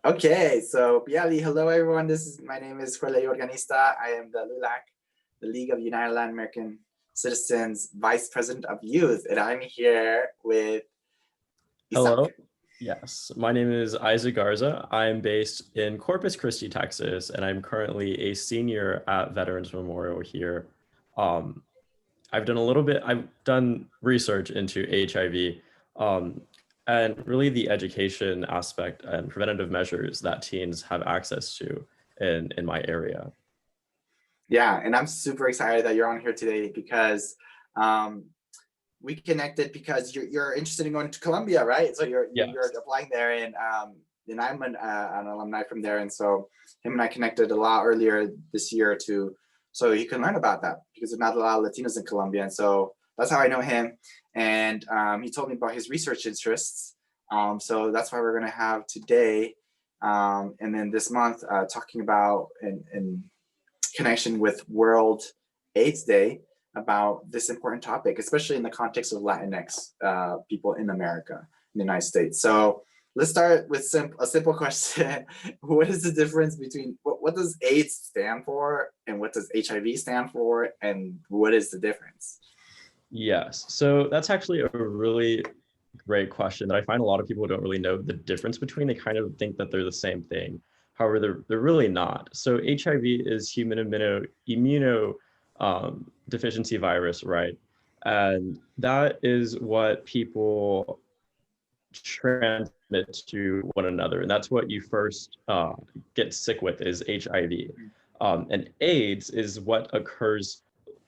Okay, so Biali, hello everyone. My name is Joél-Léhi Organista. I am the LULAC, the League of United Latin American Citizens Vice President of Youth, and I'm here with Isaac. Hello. Yes, my name is Isaac Garza. I'm based in Corpus Christi, Texas, and I'm currently a senior at Veterans Memorial here. I've done research into HIV, and really the education aspect and preventative measures that teens have access to in my area. Yeah, and I'm super excited that you're on here today because we connected because you're interested in going to Colombia, right? So you're applying there, and I'm an alumni from there, and so him and I connected a lot earlier this year so he can learn about that because there's not a lot of Latinos in Colombia, and so that's how I know him. And he told me about his research interests, so that's why we're going to have today, and then this month talking about in connection with World AIDS Day about this important topic, especially in the context of Latinx people in America, in the United States. So let's start with a simple question. What is the difference between, what does AIDS stand for and what does HIV stand for, and what is the difference? Yes, so that's actually a really great question that I find a lot of people don't really know the difference between. They kind of think that they're the same thing. However, they're really not. So HIV is human immuno deficiency virus, right? And that is what people transmit to one another. And that's what you first get sick with is HIV. And AIDS is what occurs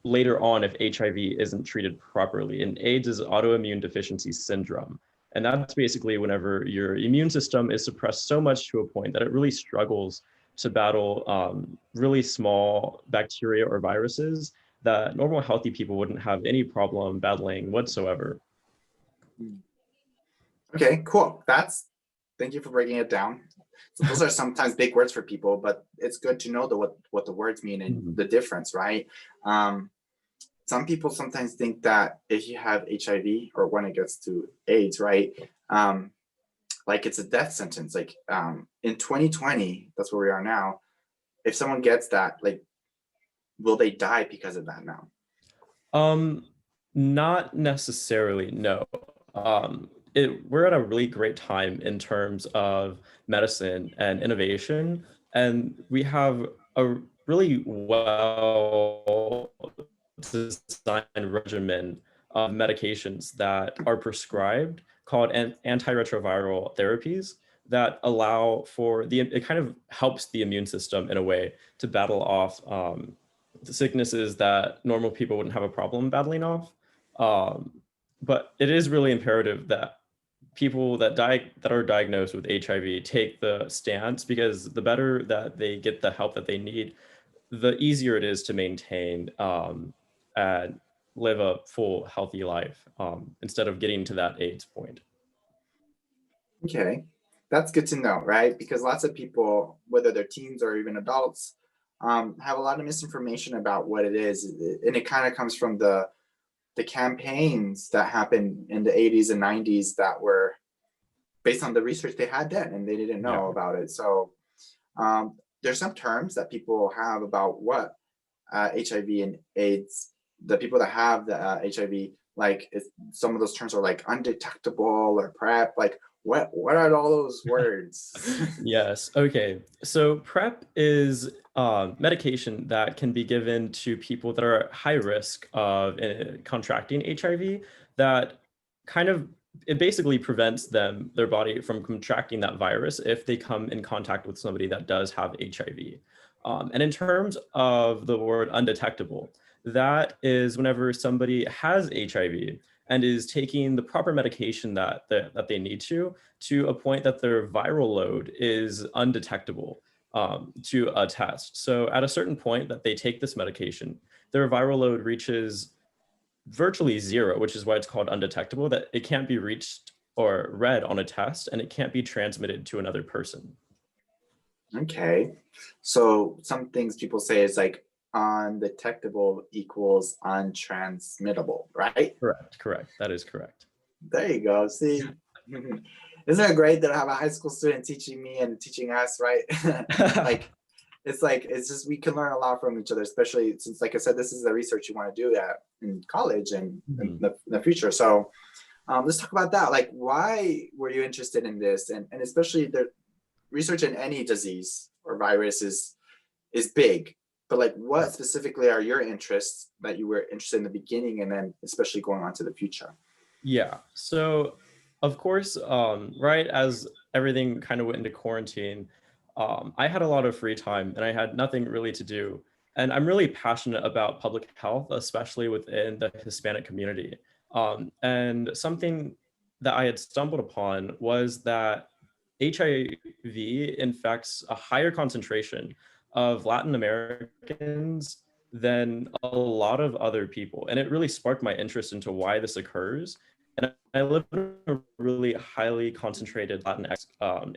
later on if HIV isn't treated properly. And AIDS is autoimmune deficiency syndrome. And that's basically whenever your immune system is suppressed so much to a point that it really struggles to battle really small bacteria or viruses that normal healthy people wouldn't have any problem battling whatsoever. Okay, cool. Thank you for breaking it down. So those are sometimes big words for people, but it's good to know what the words mean and the difference, right? Some people sometimes think that if you have HIV or when it gets to AIDS, right, like it's a death sentence. Like in 2020, that's where we are now. If someone gets that, like, will they die because of that now? Not necessarily, no. We're at a really great time in terms of medicine and innovation, and we have a really well designed regimen of medications that are prescribed called antiretroviral therapies that allow for it kind of helps the immune system in a way to battle off the sicknesses that normal people wouldn't have a problem battling off. But it is really imperative that people that are diagnosed with HIV take the stance, because the better that they get the help that they need, the easier it is to maintain and live a full, healthy life instead of getting to that AIDS point. Okay, that's good to know, right? Because lots of people, whether they're teens or even adults, have a lot of misinformation about what it is, and it kind of comes from the campaigns that happened in the 80s and 90s that were based on the research they had then, and they didn't know about it. So there's some terms that people have about what HIV and AIDS, the people that have the HIV, like some of those terms are like undetectable or PrEP. Like what are all those words? Yes. Okay. So PrEP is medication that can be given to people that are at high risk of contracting HIV. That it basically prevents their body from contracting that virus if they come in contact with somebody that does have HIV. And in terms of the word undetectable, that is whenever somebody has HIV and is taking the proper medication that they need to a point that their viral load is undetectable to a test. So at a certain point that they take this medication, their viral load reaches virtually zero, which is why it's called undetectable, that it can't be reached or read on a test, and it can't be transmitted to another person. Okay, so some things people say is like undetectable equals untransmittable, right? Correct. That is correct. There you go. See, isn't it great that I have a high school student teaching me and teaching us, right? Like, it's just, we can learn a lot from each other, especially since, like I said, this is the research you want to do in college and in the future. So let's talk about that. Like, why were you interested in this? And especially the research in any disease or virus is big, but like, what specifically are your interests that you were interested in the beginning, and then especially going on to the future? Yeah. So, of course, right as everything kind of went into quarantine, I had a lot of free time and I had nothing really to do. And I'm really passionate about public health, especially within the Hispanic community. And something that I had stumbled upon was that HIV infects a higher concentration of Latin Americans than a lot of other people. And it really sparked my interest into why this occurs. And I live in a really highly concentrated Latinx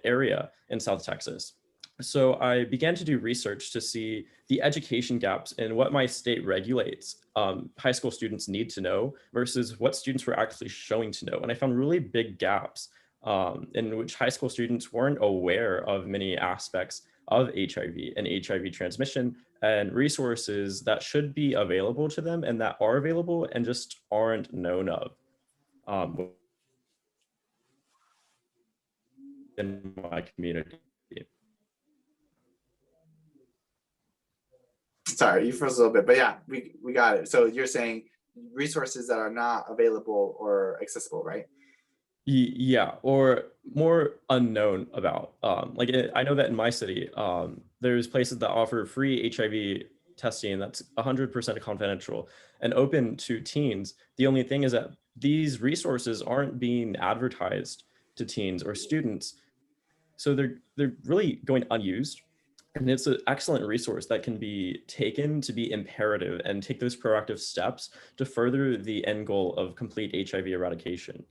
area in South Texas. So I began to do research to see the education gaps in what my state regulates high school students need to know versus what students were actually showing to know. And I found really big gaps in which high school students weren't aware of many aspects of HIV and HIV transmission and resources that should be available to them and that are available and just aren't known of in my community. Sorry, you froze a little bit, but yeah, we got it. So you're saying resources that are not available or accessible, right? Yeah, or more unknown about. I know that in my city, there's places that offer free HIV testing that's 100% confidential and open to teens. The only thing is that these resources aren't being advertised to teens or students, so they're really going unused. And it's an excellent resource that can be taken to be imperative and take those proactive steps to further the end goal of complete HIV eradication.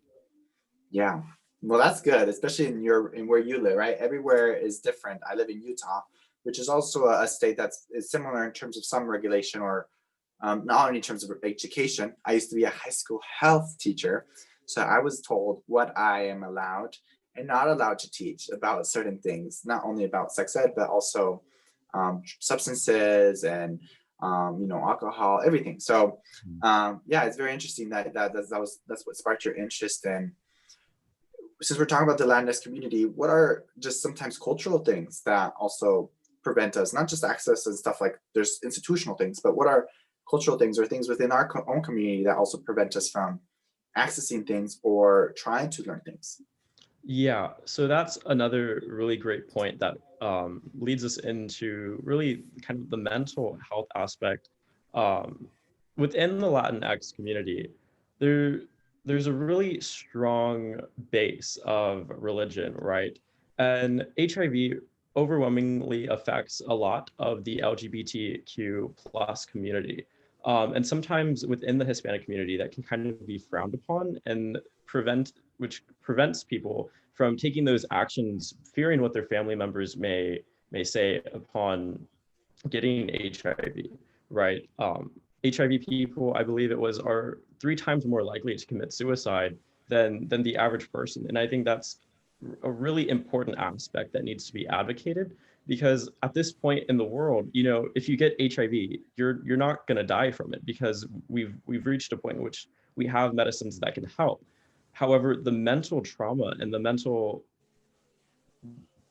Yeah. Well, that's good, especially in where you live, right? Everywhere is different. I live in Utah, which is also a state is similar in terms of some regulation, or not only in terms of education. I used to be a high school health teacher, so I was told what I am allowed and not allowed to teach about certain things, not only about sex ed, but also substances and alcohol, everything. So yeah, it's very interesting that's what sparked your interest. And since we're talking about the Latinx community, what are just sometimes cultural things that also prevent us, not just access and stuff, like there's institutional things, but what are cultural things or things within our own community that also prevent us from accessing things or trying to learn things? Yeah, so that's another really great point that leads us into really kind of the mental health aspect. Um, Within the Latinx community, there there's a really strong base of religion, right? And HIV overwhelmingly affects a lot of the LGBTQ plus community. And sometimes within the Hispanic community, that can kind of be frowned upon and which prevents people from taking those actions, fearing what their family members may say upon getting HIV, right? HIV people, I believe it was, are 3 times more likely to commit suicide than the average person. And I think that's a really important aspect that needs to be advocated, because at this point in the world, if you get HIV, you're not going to die from it, because we've reached a point in which we have medicines that can help. However, the mental trauma and the mental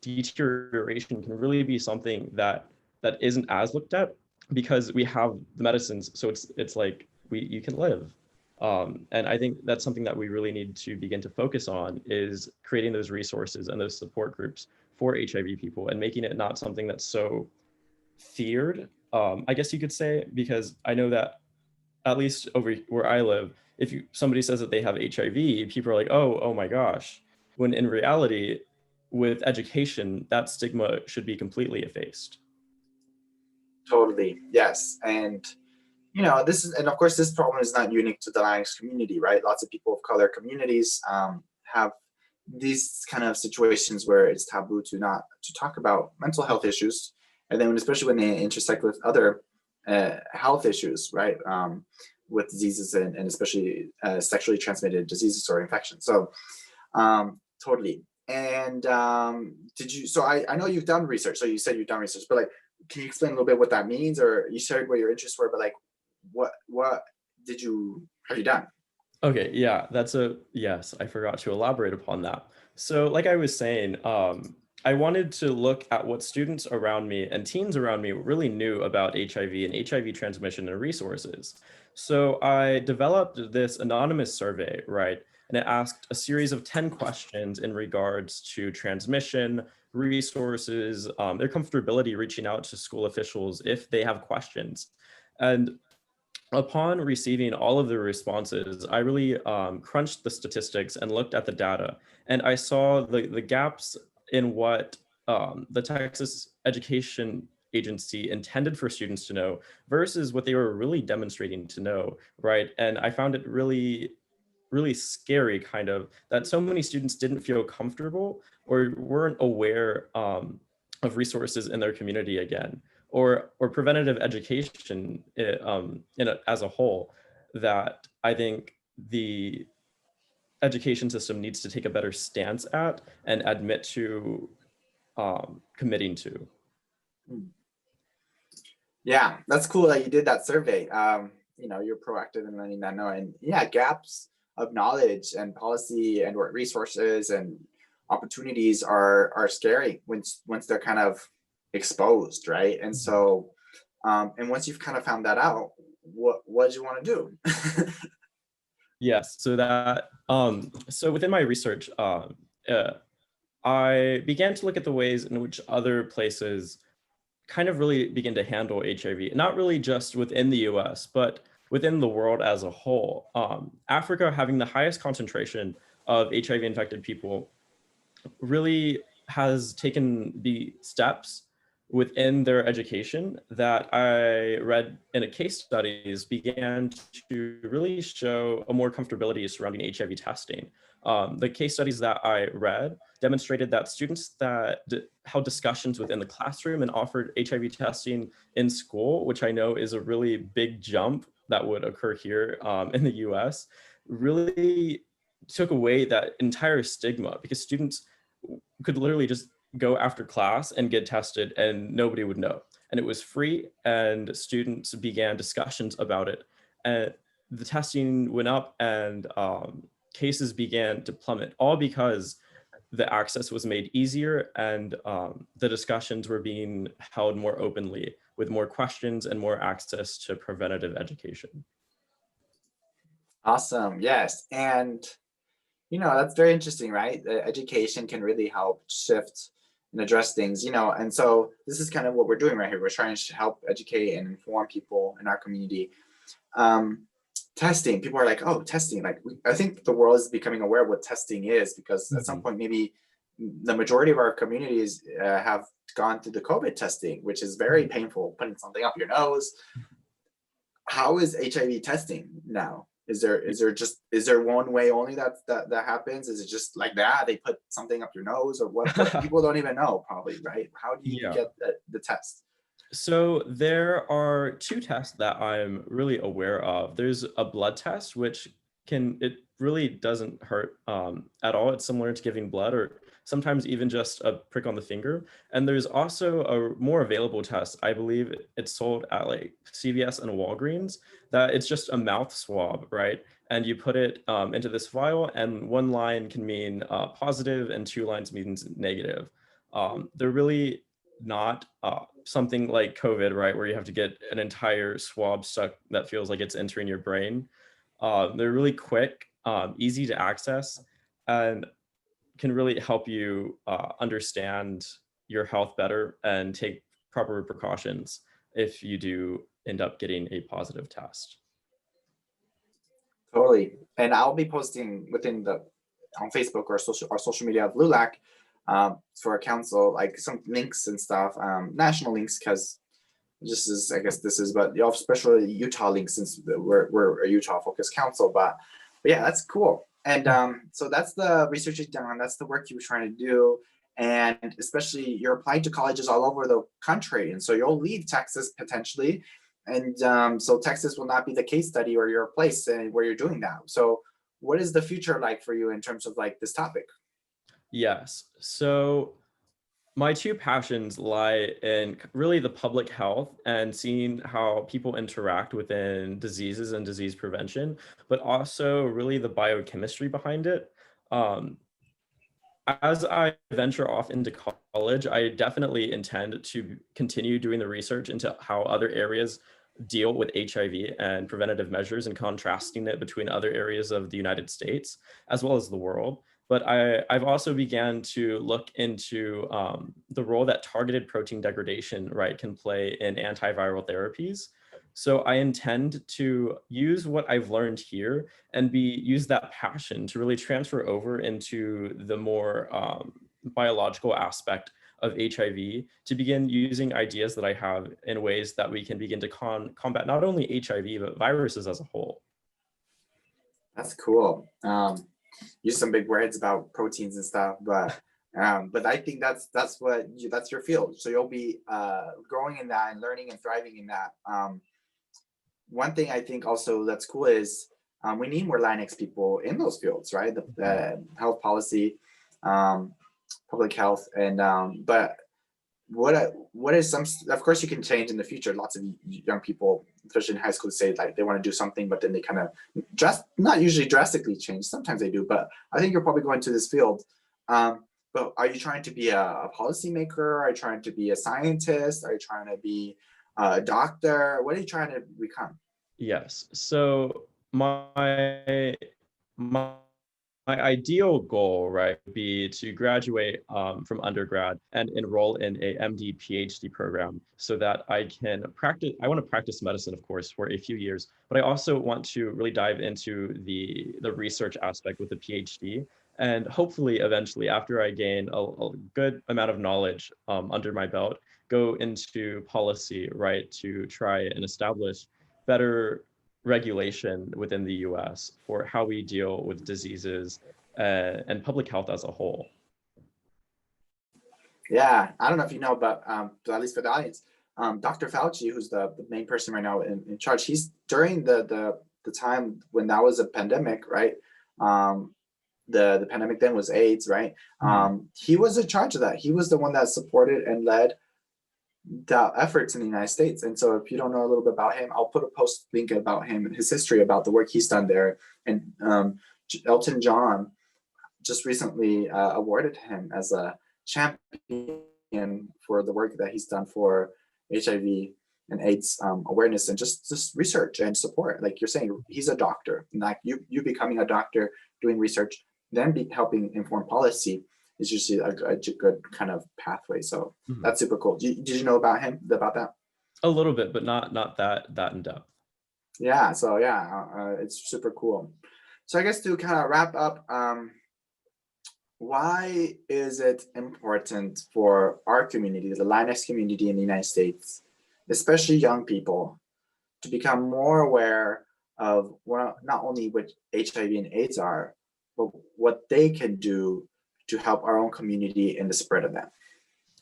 deterioration can really be something that isn't as looked at, because we have the medicines. So it's like you can live. And I think that's something that we really need to begin to focus on, is creating those resources and those support groups for HIV people and making it not something that's so feared, I guess you could say, because I know that at least over where I live, if somebody says that they have HIV, people are like, oh my gosh. When in reality, with education, that stigma should be completely effaced. Totally, yes. And and of course, this problem is not unique to the Latinx community, right? Lots of people of color communities have these kind of situations where it's taboo to talk about mental health issues, and then especially when they intersect with other health issues, right? With diseases and especially sexually transmitted diseases or infections. So totally. And did you, so I know you've done research, so you said you've done research, but like, can you explain a little bit what that means? Or you shared what your interests were, but like, what have you done? Okay, yeah, yes, I forgot to elaborate upon that. So like I was saying, I wanted to look at what students around me and teens around me really knew about HIV and HIV transmission and resources. So I developed this anonymous survey, right? And it asked a series of 10 questions in regards to transmission, resources, their comfortability reaching out to school officials if they have questions. And upon receiving all of the responses, I really crunched the statistics and looked at the data, and I saw the gaps in what the Texas Education Agency intended for students to know versus what they were really demonstrating to know, right? And I found it really scary, kind of, that so many students didn't feel comfortable or weren't aware of resources in their community again, or preventative education as a whole, that I think the education system needs to take a better stance at and admit to committing to. Yeah, that's cool that you did that survey. You're proactive in letting that know. And yeah, gaps of knowledge and policy and what resources and opportunities are scary once they're kind of exposed, right? And so, and once you've kind of found that out, what do you want to do? Yes, so within my research, I began to look at the ways in which other places kind of really begin to handle HIV, not really just within the US, but within the world as a whole. Africa, having the highest concentration of HIV infected people, really has taken the steps within their education that I read in a case studies began to really show a more comfortability surrounding HIV testing. The case studies that I read demonstrated that students that held discussions within the classroom and offered HIV testing in school, which I know is a really big jump that would occur here in the US, really took away that entire stigma, because students could literally just go after class and get tested and nobody would know. And it was free, and students began discussions about it. And the testing went up, and cases began to plummet, all because the access was made easier, and the discussions were being held more openly with more questions and more access to preventative education. Awesome. Yes. And that's very interesting, right? Education can really help shift and address things, and so this is kind of what we're doing right here. We're trying to help educate and inform people in our community. Testing, people are like, oh, testing. Like, I think the world is becoming aware of what testing is, because at some point, maybe the majority of our communities have gone through the COVID testing, which is very painful, putting something up your nose. How is HIV testing now? Is there one way only that happens? Is it just like that? They put something up your nose, or what? People don't even know, probably, right? How do you get the test? So there are two tests that I'm really aware of. There's a blood test, which it really doesn't hurt at all. It's similar to giving blood, or sometimes even just a prick on the finger. And there's also a more available test. I believe it's sold at like CVS and Walgreens, that it's just a mouth swab, right? And you put it into this vial, and one line can mean positive and two lines means negative. They're really not something like COVID, right, where you have to get an entire swab stuck that feels like it's entering your brain. They're really quick, easy to access, and can really help you understand your health better and take proper precautions if you do end up getting a positive test. Totally. And I'll be posting on Facebook or social media of LULAC, for a council, like some links and stuff, national links, because but especially Utah links, since we're a Utah focused council. But yeah, that's cool. And so that's the research you've done. That's the work you were trying to do. And especially you're applying to colleges all over the country. And so you'll leave Texas potentially. And so Texas will not be the case study or your place where you're doing that. So what is the future like for you in terms of like this topic? Yes. So my two passions lie in really the public health and seeing how people interact within diseases and disease prevention, but also really the biochemistry behind it. Um, as I venture off into college, I definitely intend to continue doing the research into how other areas deal with HIV and preventative measures and contrasting it between other areas of the United States as well as the world. But I've also began to look into the role that targeted protein degradation, right, can play in antiviral therapies. So I intend to use what I've learned here and use that passion to really transfer over into the more biological aspect of HIV to begin using ideas that I have in ways that we can begin to combat not only HIV, but viruses as a whole. That's cool. Use some big words about proteins and stuff, but I think that's your field. So you'll be growing in that and learning and thriving in that. One thing I think also that's cool is we need more Latinx people in those fields, right? The health policy, public health, and but what is some, of course you can change in the future. Lots of young people, especially in high school, say like they want to do something, but then they kind of not usually drastically change. Sometimes they do, but I think you're probably going to this field. But are you trying to be a policymaker? Are you trying to be a scientist? Are you trying to be a doctor? What are you trying to become? Yes. So my my ideal goal, right, would be to graduate from undergrad and enroll in a MD PhD program so that I can practice. I want to practice medicine, of course, for a few years, but I also want to really dive into the research aspect with the PhD. And hopefully, eventually, after I gain a good amount of knowledge under my belt, go into policy, right, to try and establish better regulation within the US for how we deal with diseases and public health as a whole. Yeah, I don't know if you know, but at least for the audience, Dr. Fauci, who's the main person right now in charge, he's during the time when that was a pandemic, right? The pandemic then was AIDS, right? He was in charge of that. He was the one that supported and led the efforts in the United States. And so if you don't know a little bit about him, I'll put a post link about him and his history about the work he's done there. And Elton John just recently awarded him as a champion for the work that he's done for HIV and AIDS awareness and just research and support. Like you're saying, he's a doctor. Like you becoming a doctor, doing research, then helping inform policy is usually a good kind of pathway. So that's super cool. Did you know about him, about that? A little bit, but not that in depth. Yeah. So yeah, it's super cool. So I guess to kind of wrap up, why is it important for our community, the Latinx community in the United States, especially young people, to become more aware of not only what HIV and AIDS are, but what they can do to help our own community in the spread of that?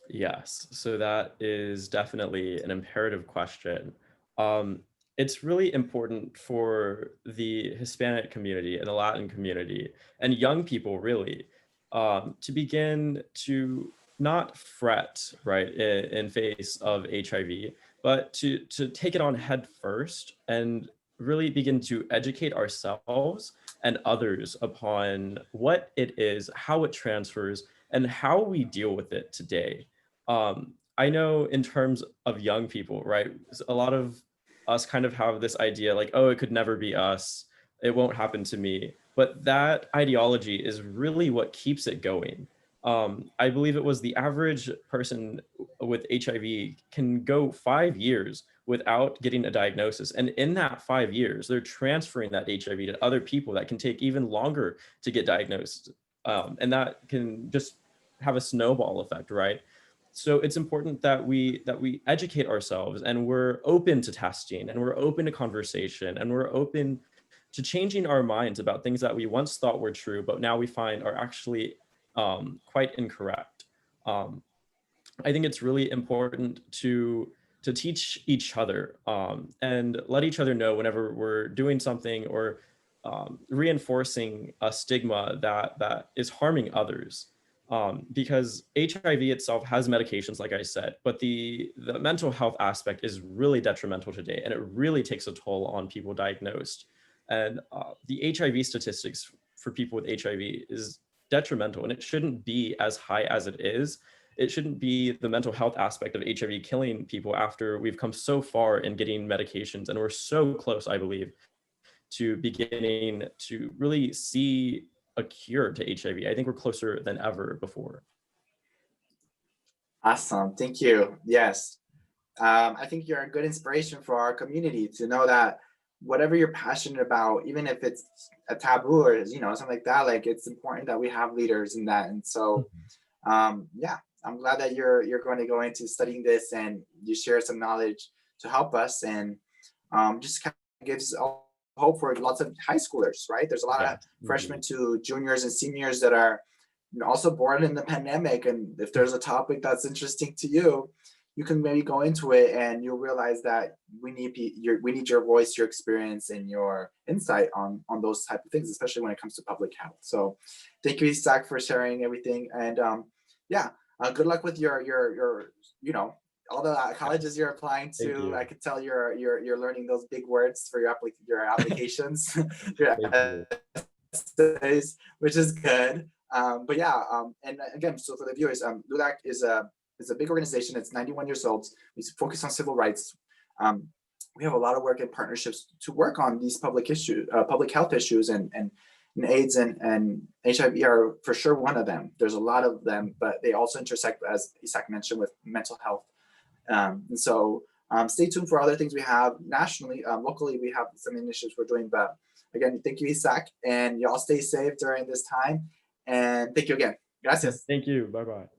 Yes, so that is definitely an imperative question. Um, it's really important for the Hispanic community and the Latin community and young people really to begin to not fret, right, in face of HIV, but to take it on head first and really begin to educate ourselves and others upon what it is, how it transfers, and how we deal with it today. I know in terms of young people, right? A lot of us kind of have this idea like, oh, it could never be us. It won't happen to me. But that ideology is really what keeps it going. I believe it was the average person with HIV can go 5 years without getting a diagnosis. And in that 5 years, they're transferring that HIV to other people that can take even longer to get diagnosed. And that can just have a snowball effect, right? So it's important that we educate ourselves and we're open to testing and we're open to conversation and we're open to changing our minds about things that we once thought were true, but now we find are actually quite incorrect. Um, I think it's really important to teach each other and let each other know whenever we're doing something or reinforcing a stigma that is harming others. because HIV itself has medications, like I said, but the mental health aspect is really detrimental today, and it really takes a toll on people diagnosed. And the HIV statistics for people with HIV is detrimental, and it shouldn't be as high as it is. It shouldn't be the mental health aspect of HIV killing people after we've come so far in getting medications, and we're so close, I believe, to beginning to really see a cure to HIV. I think we're closer than ever before. Awesome. Thank you. Yes. I think you're a good inspiration for our community to know that whatever you're passionate about, even if it's a taboo or, you know, something like that, like it's important that we have leaders in that. And so, yeah, I'm glad that you're going to go into studying this and you share some knowledge to help us, and just kind of gives hope for lots of high schoolers, right? There's a lot of Yes, freshmen indeed. to juniors and seniors that are, you know, also born in the pandemic. And if there's a topic that's interesting to you, you can maybe go into it and you'll realize that we need your voice, your experience, and your insight on those type of things, especially when it comes to public health. So thank you, Isaac, for sharing everything. And yeah, good luck with your you know, all the colleges you're applying Thank to. I you. could tell you're learning those big words for your applications, your Thank you. essays, which is good. But yeah, and again, so for the viewers, LULAC is a big organization. It's 91 years old. We focus on civil rights. Um, we have a lot of work and partnerships to work on these public health issues, and AIDS and HIV are for sure one of them. There's a lot of them, but they also intersect, as Isaac mentioned, with mental health. And so stay tuned for other things we have nationally. Locally, we have some initiatives we're doing. But again, thank you, Isaac, and y'all stay safe during this time. And thank you again. Gracias. Thank you. Bye bye.